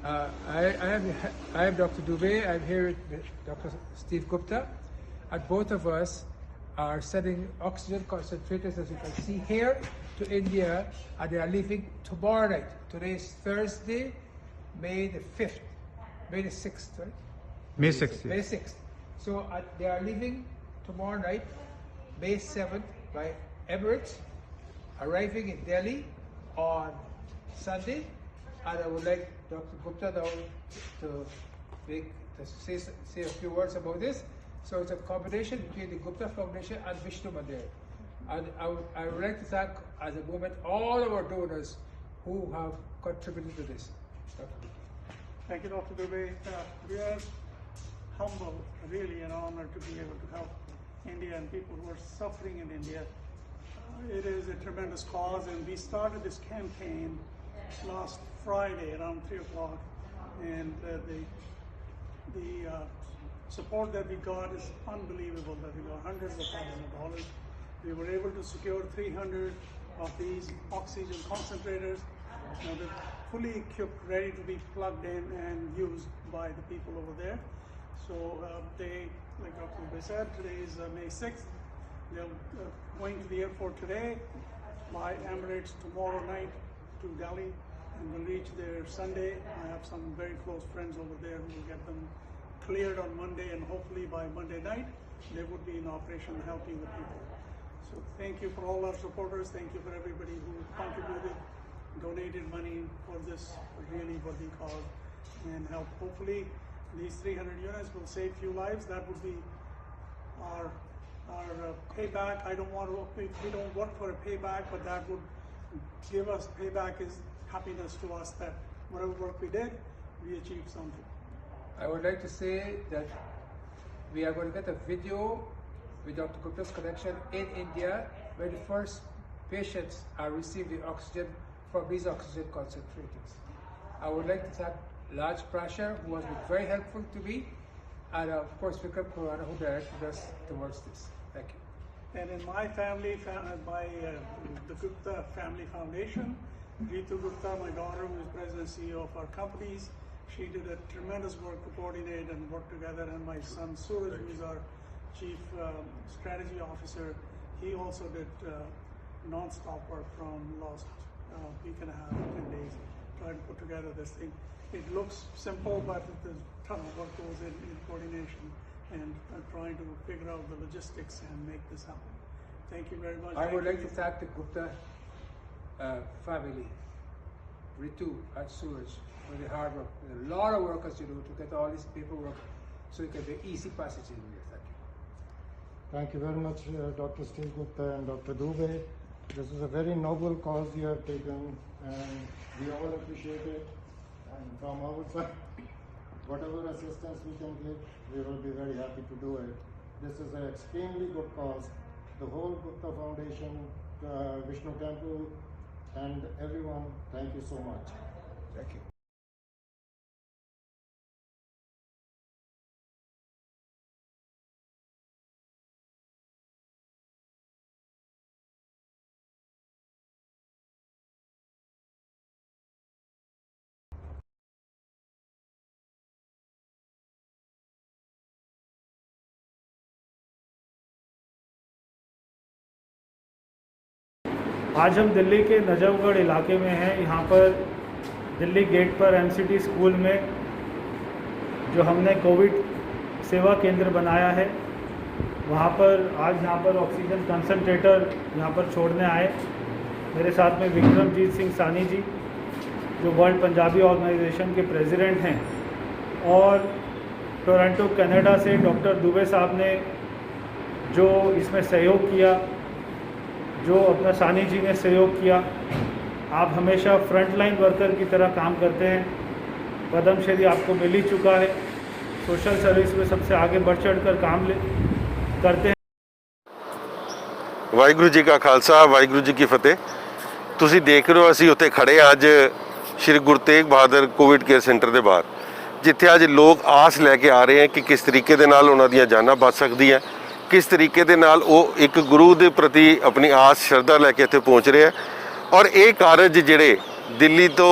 I am Dr. Dubey. I'm here with Dr. Steve Gupta, and both of us are sending oxygen concentrators, as you can see here, to India, and they are leaving tomorrow night. Today is Thursday, May the 5th, May the 6th, right? May 6th. May 6th. So they are leaving tomorrow night, May 7th, by Emirates, arriving in Delhi on Sunday. And I would like Dr. Gupta now to say a few words about this. So it's a combination between the Gupta Foundation and Vishnu Mandir. And I would like to thank, as a moment, all of our donors who have contributed to this. Thank you, Dr. Dubey. We are humbled, really an honor to be able to help India and people who are suffering in India. It is a tremendous cause, and we started this campaign last Friday around 3 o'clock, and the support that we got is unbelievable. That we got hundreds of thousands of dollars. We were able to secure 300 of these oxygen concentrators. Now they're fully equipped, ready to be plugged in and used by the people over there. So like Dr. Dubey said, today is May 6th. They're going to the airport today, by Emirates tomorrow night to Delhi, and will reach there Sunday. I have some very close friends over there who will get them cleared on Monday, and hopefully by Monday night they would be in operation helping the people. So thank you for all our supporters. Thank you for everybody who contributed, donated money for this really worthy cause, and help. Hopefully these 300 units will save few lives. That would be our payback. We don't work for a payback, but that would give us payback is happiness to us that whatever work we did, we achieved something. I would like to say that we are going to get a video with Dr. Gupta's connection in India, where the first patients are receiving oxygen from these oxygen concentrators. I would like to thank Raj Prasher, who has been very helpful to me, and of course Vikram Khurana, who directed us towards this. Thank you. And in my family, the Gupta Family Foundation, Ritu Gupta, my daughter, who is president and CEO of our companies, she did a tremendous work to coordinate and work together. And my son Suraj, who is our chief strategy officer, he also did non-stop work from last week and a half, 10 days, trying to put together this thing. It looks simple, but there's a ton of work goes in coordination and trying to figure out the logistics and make this happen. Thank you very much. I would like to thank the Gupta family, Ritu and Suraj, for the hard work. There's a lot of work as you do to get all this paperwork so it can be easy passage in here. Thank you. Thank you very much, Dr. Steve Gupta and Dr. Dubey. This is a very noble cause you have taken, and we all appreciate it. And from our side, whatever assistance we can give, we will be very happy to do it. This is an extremely good cause. The whole Gupta Foundation, Vishnu Temple, and everyone, thank you so much. Thank you. आज हम दिल्ली के नजफगढ़ इलाके में हैं। यहाँ पर Delhi gate पर MCT school में जो हमने कोविड सेवा केंद्र बनाया है, वहाँ पर आज यहाँ पर ऑक्सीजन कंसंट्रेटर यहाँ पर छोड़ने आए। मेरे साथ में विक्रमजीत सिंह सानी जी, जो वर्ल्ड पंजाबी ऑर्गेनाइजेशन के प्रेसिडेंट हैं, और टोरंटो कनाडा से डॉक्टर दुबे साहब ने जो इसमें सहयोग किया, जो अपना सानी जी ने सहयोग किया। आप हमेशा फ्रंटलाइन वर्कर की तरह काम करते हैं। पद्मश्री आपको मिल ही चुका है। सोशल सर्विस में सबसे आगे बढ़ चढ़ कर काम करते हैं। ਵਾਹਿਗੁਰੂ ਜੀ ਕਾ ਖਾਲਸਾ, ਵਾਹਿਗੁਰੂ ਜੀ ਕੀ ਫਤਿਹ। ਤੁਸੀਂ ਦੇਖ ਰਹੇ ਹੋ ਅਸੀਂ ਉੱਥੇ ਖੜੇ ਅੱਜ Shri Guru Tegh Bahadur Covid care centre ਦੇ ਬਾਹਰ, ਜਿੱਥੇ ਅੱਜ ਲੋਕ ਆਸ ਲੈ ਕੇ ਆ ਰਹੇ ਹਨ ਕਿ ਕਿਸ ਤਰੀਕੇ ਦੇ ਨਾਲ ਉਹਨਾਂ ਦੀਆਂ ਜਾਨਾਂ ਬਚ ਸਕਦੀਆਂ, किस तरीके दे नाल वो एक गुरु के प्रति अपनी आस श्रद्धा लैके इत्थे पहुँच रहे हैं। और ये कारज जिहड़े दिल्ली तो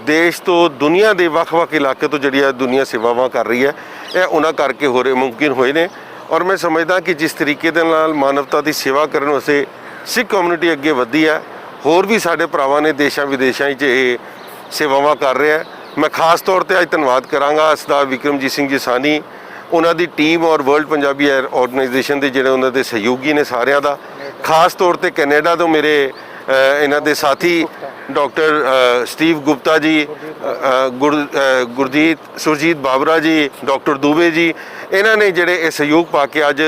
ਦੇਸ਼ ਤੋਂ ਦੁਨੀਆ ਦੇ ਵੱਖ-ਵੱਖ ਇਲਾਕੇ ਤੋਂ ਜਿਹੜੀ ਹੈ ਦੁਨੀਆ ਸੇਵਾਵਾਂ ਕਰ ਰਹੀ ਹੈ, ਇਹ ਉਹਨਾਂ ਕਰਕੇ ਹੋ ਰਹੇ ਮੁਮਕਿਨ ਹੋਏ ਨੇ। ਔਰ ਮੈਂ ਸਮਝਦਾ ਕਿ ਜਿਸ ਤਰੀਕੇ ਦੇ ਨਾਲ ਮਾਨਵਤਾ ਦੀ ਸੇਵਾ ਕਰਨ ਵਾਸਤੇ ਸਿੱਖ ਕਮਿਊਨਿਟੀ ਅੱਗੇ ਵਧੀ ਹੈ, ਹੋਰ ਵੀ ਸਾਡੇ ਭਰਾਵਾਂ ਨੇ ਦੇਸ਼ਾਂ ਵਿਦੇਸ਼ਾਂ 'ਚ ਇਹ ਸੇਵਾਵਾਂ ਕਰ ਰਿਹਾ। ਮੈਂ ਖਾਸ ਤੌਰ ਤੇ ਅੱਜ ਧੰਨਵਾਦ ਕਰਾਂਗਾ ਸਰਦਾਰ ਵਿਕਰਮਜੀਤ ਸਿੰਘ ਜੀ ਸਾਨੀ, ਉਹਨਾਂ ਦੀ ਟੀਮ ਔਰ ਵਰਲਡ ਪੰਜਾਬੀ ਏਅਰ ਆਰਗੇਨਾਈਜੇਸ਼ਨ ਦੇ ਜਿਹੜੇ ਉਹਨਾਂ ਦੇ ਸਹਿਯੋਗੀ ਨੇ ਸਾਰਿਆਂ ਦਾ। ਖਾਸ ਤੌਰ ਤੇ ਕੈਨੇਡਾ ਤੋਂ ਮੇਰੇ ਇਹਨਾਂ ਦੇ ਸਾਥੀ ਡਾਕਟਰ ਸਟੀਵ ਗੁਪਤਾ ਜੀ, ਸੁਰਜੀਤ ਬਾਬਰਾ ਜੀ, ਡਾਕਟਰ ਦੂਬੇ ਜੀ, ਇਹਨਾਂ ਨੇ ਜਿਹੜੇ ਇਹ ਸਹਿਯੋਗ ਪਾ ਕੇ ਅੱਜ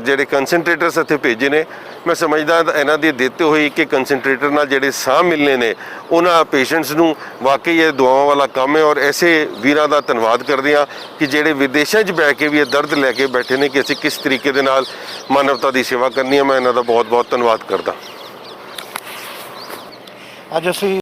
ਜਿਹੜੇ ਕੰਸਨਟ੍ਰੇਟਰਸ ਇੱਥੇ ਭੇਜੇ ਨੇ। ਮੈਂ ਸਮਝਦਾ ਇਹਨਾਂ ਦੀ ਦਿੱਤੇ ਹੋਈ ਕਿ ਕੰਸਨਟ੍ਰੇਟਰ ਨਾਲ ਜਿਹੜੇ ਸਾਹ ਮਿਲਨੇ ਨੇ ਉਹਨਾਂ ਪੇਸ਼ੈਂਟਸ ਨੂੰ, ਵਾਕਈ ਇਹ ਦੁਆਵਾਂ ਵਾਲਾ ਕੰਮ ਹੈ। ਔਰ ਐਸੇ ਵੀਰਾਂ ਦਾ ਧੰਨਵਾਦ ਕਰਦੇ ਹਾਂ ਕਿ ਜਿਹੜੇ ਵਿਦੇਸ਼ਾਂ 'ਚ ਬਹਿ ਕੇ ਵੀ ਇਹ ਦਰਦ ਲੈ ਕੇ ਬੈਠੇ ਨੇ ਕਿ ਅਸੀਂ ਕਿਸ ਤਰੀਕੇ ਦੇ ਨਾਲ ਮਾਨਵਤਾ ਦੀ ਸੇਵਾ ਕਰਨੀ ਹੈ। ਮੈਂ ਇਹਨਾਂ ਦਾ ਬਹੁਤ ਬਹੁਤ ਧੰਨਵਾਦ ਕਰਦਾ। ਅੱਜ ਅਸੀਂ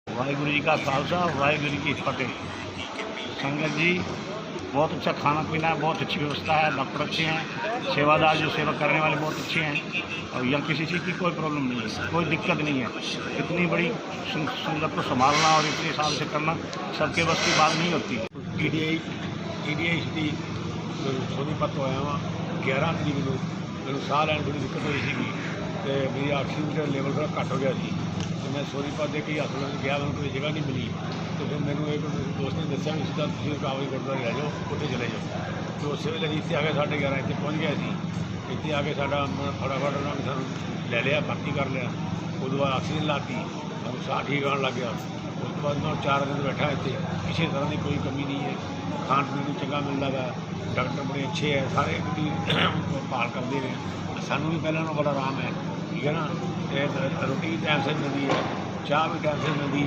वाहिगुरु जी का खालसा, वाहिगुरु जी की फतेह। संगत जी, बहुत अच्छा खाना पीना है, बहुत अच्छी व्यवस्था है, डॉक्टर अच्छे हैं, सेवादार जो सेवा करने वाले बहुत अच्छे हैं, और यहाँ किसी चीज़ की कोई प्रॉब्लम नहीं है, कोई दिक्कत नहीं है। इतनी बड़ी संगत को संभालना और इतने साल से करना सबके बस की बात नहीं होती। TDI ਦੀ ਸੋਨੀਪਤ ਤੋਂ ਆਇਆ ਵਾਂ 11 ਤਰੀਕ ਨੂੰ। ਮੈਨੂੰ ਸਾਹ ਲੈਣ ਬੜੀ ਦਿੱਕਤ ਹੋਈ ਸੀਗੀ ਤੇ ਮੇਰੀ ਆਕਸੀਜਨ ਦਾ ਲੈਵਲ ਥੋੜ੍ਹਾ ਘੱਟ ਹੋ ਗਿਆ ਸੀ ਤੇ ਮੈਂ ਸੋਨੀਪਤ ਦੇ ਕਈ ਹਸਪਤਾਲਾਂ 'ਚ ਗਿਆ, ਮੈਨੂੰ ਕੋਈ ਜਗ੍ਹਾ ਨਹੀਂ ਮਿਲੀ ਤੇ ਫਿਰ ਮੈਨੂੰ ਇੱਕ ਦੋਸਤ ਨੇ ਦੱਸਿਆ ਵੀ ਸਿੱਧਾ ਤੁਸੀਂ ਕਾਬਲੀ ਗੁਰਦੁਆਰੇ ਲੈ ਜਾਓ, ਉੱਥੇ ਚਲੇ ਜਾਓ। ਤੇ ਉਸੇ ਵੇਲੇ ਇੱਥੇ ਆ ਕੇ 11:30 ਇੱਥੇ ਪਹੁੰਚ ਗਿਆ ਸੀ। ਇੱਥੇ ਆ ਕੇ ਸਾਡਾ ਫਟਾਫਟ ਉਹਨਾਂ ਨੇ ਸਾਨੂੰ ਲੈ ਲਿਆ, ਭਰਤੀ ਕਰ ਲਿਆ। ਉਦੋਂ ਬਾਅਦ ਆਕਸੀਜਨ ਲਾਤੀ, ਸਾਨੂੰ ਸਾਹ ਠੀਕ ਆਉਣ ਲੱਗ ਗਿਆ। ਉਸ ਤੋਂ ਬਾਅਦ ਮੈਂ 4 ਦਿਨ ਬੈਠਾ ਇੱਥੇ, ਕਿਸੇ ਤਰ੍ਹਾਂ ਦੀ ਕੋਈ ਕਮੀ ਨਹੀਂ ਹੈ। ਖਾਣ ਪੀਣ ਨੂੰ ਚੰਗਾ ਮਿਲਦਾ ਗਾ, ਡਾਕਟਰ ਬੜੇ ਅੱਛੇ ਹੈ, ਸਾਰੇ ਦੀ ਭਾਲ ਕਰਦੇ ਨੇ। ਸਾਨੂੰ ਵੀ ਪਹਿਲਾਂ ਨਾਲੋਂ ਬੜਾ ਆਰਾਮ ਹੈ, ਠੀਕ ਹੈ ਨਾ। ਤੇ ਰੋਟੀ ਵੀ ਟਾਈਮ ਸਿਰ ਮਿਲਦੀ ਹੈ, ਚਾਹ ਵੀ ਟਾਈਮ ਸਿਰ ਮਿਲਦੀ ਹੈ।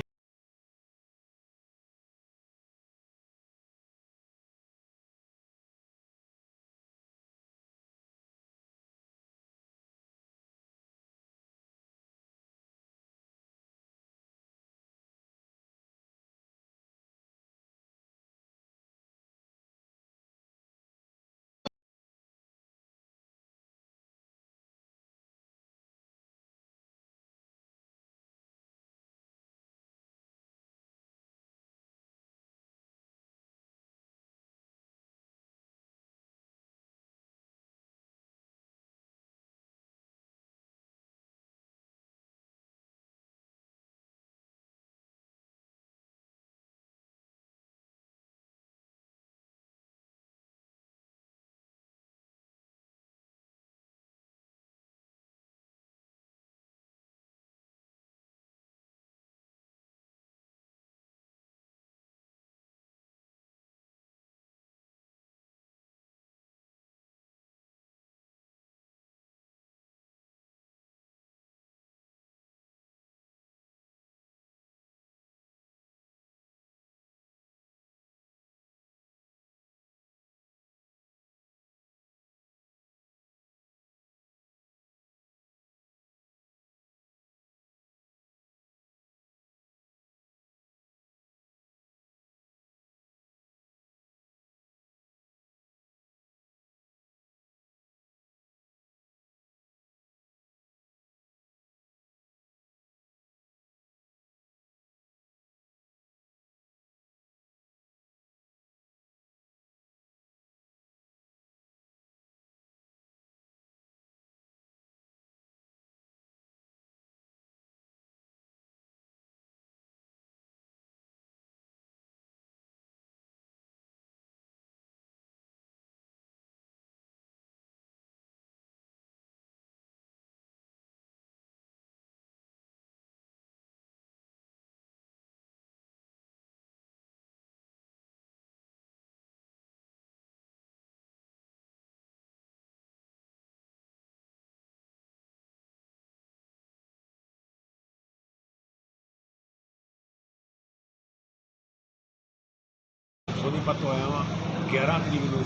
ਸੋਨੀਪਤ ਤੋਂ ਆਇਆ ਵਾਂ 11 ਤਰੀਕ ਨੂੰ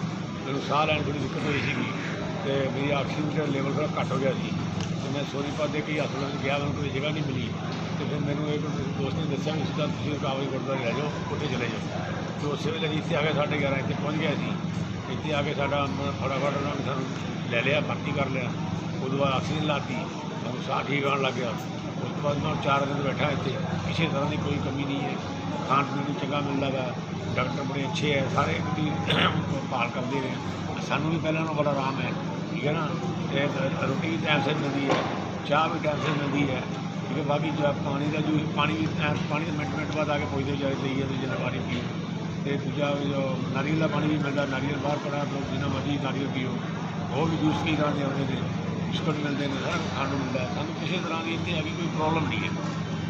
ਮੈਨੂੰ ਸਾਹ ਲੈਣ ਦੀ ਦਿੱਕਤ ਹੋਈ ਸੀਗੀ ਤੇ ਮੇਰੀ ਆਕਸੀਜਨ ਦਾ ਲੈਵਲ ਥੋੜ੍ਹਾ ਘੱਟ ਹੋ ਗਿਆ ਸੀ ਤੇ ਮੈਂ ਸੋਨੀਪਤ ਦੇ ਕਈ ਹਸਪਤਾਲਾਂ 'ਚ ਗਿਆ, ਮੈਨੂੰ ਕੋਈ ਜਗ੍ਹਾ ਨਹੀਂ ਮਿਲੀ ਤੇ ਫਿਰ ਮੈਨੂੰ ਇੱਕ ਦੋਸਤ ਨੇ ਦੱਸਿਆ ਵੀ ਸਿੱਧਾ ਤੁਸੀਂ ਕਾਬਲੀ ਗੁਰਦੁਆਰੇ ਲੈ ਜਾਓ, ਉੱਥੇ ਚਲੇ ਜਾਓ। ਤੇ ਉਸੇ ਵੇਲੇ ਅਸੀਂ ਇੱਥੇ ਆ ਕੇ 11:30 ਇੱਥੇ ਪਹੁੰਚ ਗਏ ਸੀ। ਇੱਥੇ ਆ ਕੇ ਸਾਡਾ ਫਟਾਫਟ ਉਹਨਾਂ ਨੇ ਸਾਨੂੰ ਲੈ ਲਿਆ, ਭਰਤੀ ਕਰ ਲਿਆ। ਉਦੋਂ ਬਾਅਦ ਆਕਸੀਜਨ ਲਾਤੀ, ਸਾਨੂੰ ਸਾਹ ਠੀਕ ਆਉਣ ਲੱਗ ਗਿਆ। ਉਸ ਤੋਂ ਬਾਅਦ ਮੈਂ 4 ਦਿਨ ਬੈਠਾ ਇੱਥੇ, ਕਿਸੇ ਤਰ੍ਹਾਂ ਦੀ ਕੋਈ ਕਮੀ ਨਹੀਂ ਹੈ, ਖਾਣ ਪੀਣ ਨੂੰ ਚੰਗਾ ਮਿਲਦਾ ਗਾ, ਡਾਕਟਰ ਬੜੇ ਅੱਛੇ ਹੈ, ਸਾਰੇ ਦੀ ਭਾਲ ਕਰਦੇ ਨੇ। ਸਾਨੂੰ ਵੀ ਪਹਿਲਾਂ ਨਾਲੋਂ ਬੜਾ ਆਰਾਮ ਹੈ, ਠੀਕ ਹੈ ਨਾ। ਤੇ ਰੋਟੀ ਵੀ ਟਾਈਮ ਸਿਰ ਮਿਲਦੀ ਹੈ, ਚਾਹ ਵੀ ਟਾਈਮ ਸਿਰ ਮਿਲਦੀ ਹੈ, ਠੀਕ ਹੈ। ਬਾਕੀ ਜੋ ਪਾਣੀ ਦਾ ਜੋ ਪਾਣੀ ਦੇ ਮਿੰਟ ਬਾਅਦ ਆ ਕੇ ਪੁੱਛਦੇ ਜਾਏ ਸਹੀ ਹੈ, ਜਿੰਨਾ ਪਾਣੀ ਪੀਓ। ਤੇ ਦੂਜਾ ਜੋ ਨਾਰੀਅਲ ਦਾ ਪਾਣੀ ਵੀ ਮਿਲਦਾ, ਨਾਰੀਅਲ ਬਾਹਰ ਪੜਾ ਲੋਕ ਜਿੰਨਾ ਮਰਜ਼ੀ ਨਾਰੀਅਲ ਪੀਓ। ਉਹ ਵੀ ਜੂਸ ਕੀ ਕਰਦੇ ਆਉਂਦੇ ਨੇ, ਬਿਸਕੁਟ ਮਿਲਦੇ ਨੇ, ਸਾਰਾ ਖਾਣ ਨੂੰ ਮਿਲਦਾ। ਸਾਨੂੰ ਕਿਸੇ ਤਰ੍ਹਾਂ ਦੀ ਇੱਥੇ ਹੈਗੀ ਕੋਈ ਪ੍ਰੋਬਲਮ ਨਹੀਂ ਹੈ।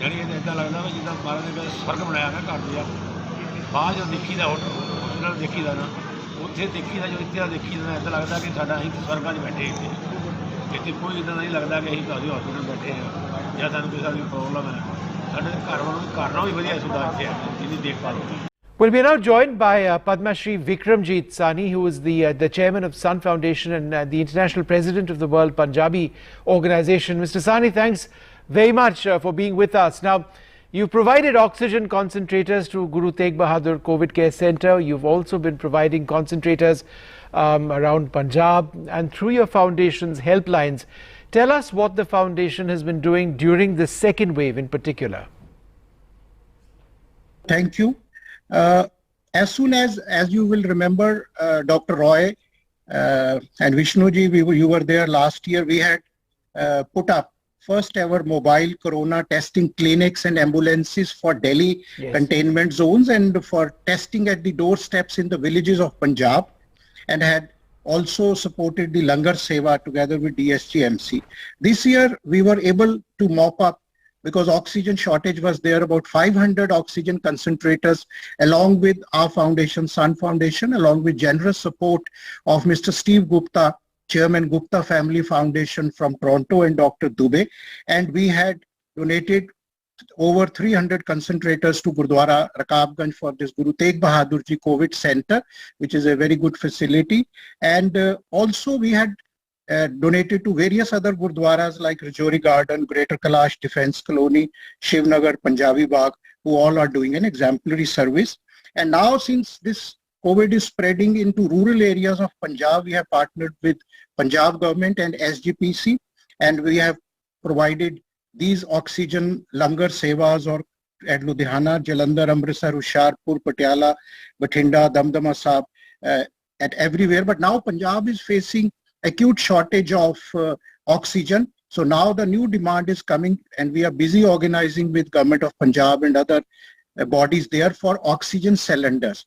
ਜਾਣੀ ਇਹ ਇੱਦਾਂ ਲੱਗਦਾ ਵੀ ਜਿੱਦਾਂ ਮਹਾਰਾਜ ਨੇ ਸਵਰਗ ਬਣਾਇਆ ਨਾ ਘਰ ਜਿਹਾ। ਬਾਹਰ ਜੋ ਦੇਖੀਦਾ ਹੋਸਪਿਟਲ ਦੇਖੀਦਾ ਨਾ, ਉੱਥੇ ਦੇਖੀਦਾ ਜੋ ਇੱਥੇ ਦੇਖੀਦਾ ਨਾ, ਇੱਦਾਂ ਲੱਗਦਾ ਕਿ ਸਾਡਾ ਅਸੀਂ ਸਵਰਗਾਂ 'ਚ ਬੈਠੇ ਇੱਥੇ ਕੋਈ ਇੱਦਾਂ ਨਹੀਂ ਲੱਗਦਾ ਕਿ ਅਸੀਂ ਤੁਹਾਡੇ ਹਸਪਿਟਲ ਬੈਠੇ ਹਾਂ ਜਾਂ ਸਾਨੂੰ ਕਿਸੇ ਦੀ ਪ੍ਰੋਬਲਮ ਹੈ। ਸਾਡੇ ਘਰ ਨਾਲੋਂ ਵੀ ਵਧੀਆ ਸੁਧਾਰ ਇੱਥੇ ਹੈ, ਜਿਹਦੀ ਦੇਖਭਾਲ ਹੋਵੇ। Well, we are now joined by Padma Shri Vikramjit Sahni, who is the chairman of Sun Foundation and the international president of the World Punjabi Organization. Mr. Sahni, thanks very much for being with us. Now, you provided oxygen concentrators to Guru Tegh Bahadur COVID Care Centre. You've also been providing concentrators around Punjab and through your foundation's helplines. Tell us what the foundation has been doing during the second wave in particular. Thank you. As soon as you will remember, Dr. Roy and Vishnuji, you were there last year. We had put up first ever mobile corona testing clinics and ambulances for Delhi containment zones and for testing at the doorsteps in the villages of Punjab, and had also supported the Langar Seva together with DSGMC. This year we were able to mop up, because oxygen shortage was there, about 500 oxygen concentrators along with our foundation, Sun Foundation, along with generous support of Mr. Steve Gupta, Chairman Gupta Family Foundation from Toronto, and Dr. Dubey. And we had donated over 300 concentrators to Gurdwara Rakabganj for this Guru Tegh Bahadur Ji COVID Center, which is a very good facility. And also we had donated to various other gurdwaras like Rajouri Garden, Greater Kailash Defence Colony, Shivnagar, Punjabi Bagh, who all are doing an exemplary service. And now, since this COVID is spreading into rural areas of Punjab, we have partnered with Punjab government and SGPC, and we have provided these oxygen Langar Sevas or at Ludhiana, Jalandhar, Amritsar, Hoshiarpur, Patiala, Bathinda, Damdama Sahib, at everywhere. But now Punjab is facing acute shortage of oxygen. So now the new demand is coming, and we are busy organizing with Government of Punjab and other bodies there for oxygen cylinders.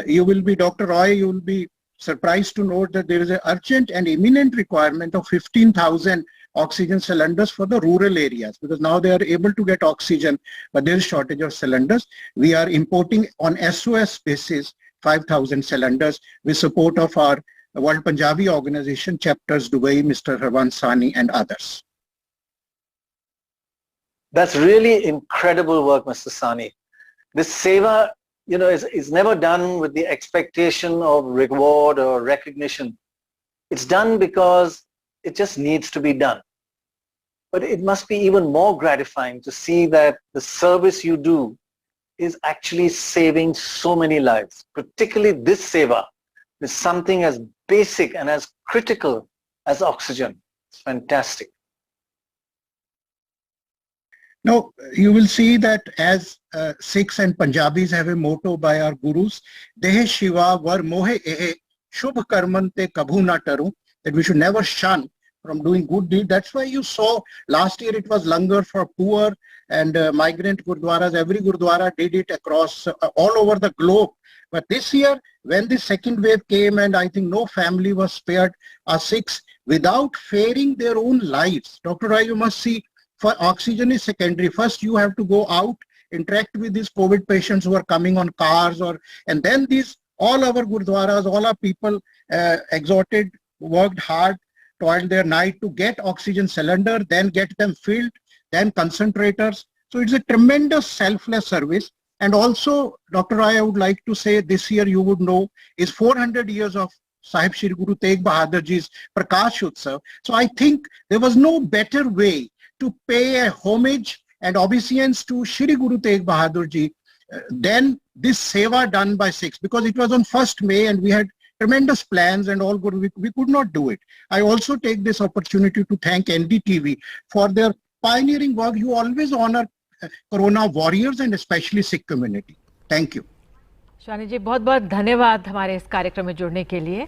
You will be, Dr. Roy, you will be surprised to note that there is an urgent and imminent requirement of 15,000 oxygen cylinders for the rural areas, because now they are able to get oxygen, but there is shortage of cylinders. We are importing on SOS basis 5,000 cylinders with support of our World Punjabi Organization chapters, Dubai, Mr. Harwan Sahni and others. That's really incredible work, Mr. Sahni. This seva, is never done with the expectation of reward or recognition. It's done because it just needs to be done. But it must be even more gratifying to see that the service you do is actually saving so many lives. Particularly this seva is something as basic and as critical as oxygen. It's fantastic. Now, you will see that as Sikhs and Punjabis have a motto by our gurus, Dehe Shiva Var Mohe Ehe Shubh Karman Te Kabhu Na Taru, that we should never shun from doing good deeds. That's why you saw last year it was Langar for poor and migrant gurdwaras. Every gurdwara did it across all over the globe. But this year, when the second wave came, and I think no family was spared, our Sikhs, without fearing their own lives. Dr. Rai, you must see, for oxygen is secondary. First, you have to go out, interact with these COVID patients who are coming on cars, and then all our gurdwaras, all our people exhorted, worked hard, toiled their night to get oxygen cylinder, then get them filled, then concentrators. So it's a tremendous selfless service. And also, Dr. Roy, I would like to say this year, you would know, is 400 years of Sahib Shri Guru Tegh Bahadur Ji's Prakash Utsav. So I think there was no better way to pay a homage and obeisance to Shri Guru Tegh Bahadur Ji than this seva done by Sikhs, because it was on 1st May and we had tremendous plans and all good. We could not do it. I also take this opportunity to thank NDTV for their pioneering work. You always honor Corona warriors and especially Sikh community. Thank you. शानी जी बहुत बहुत धन्यवाद हमारे इस कार्यक्रम में जुड़ने के लिए।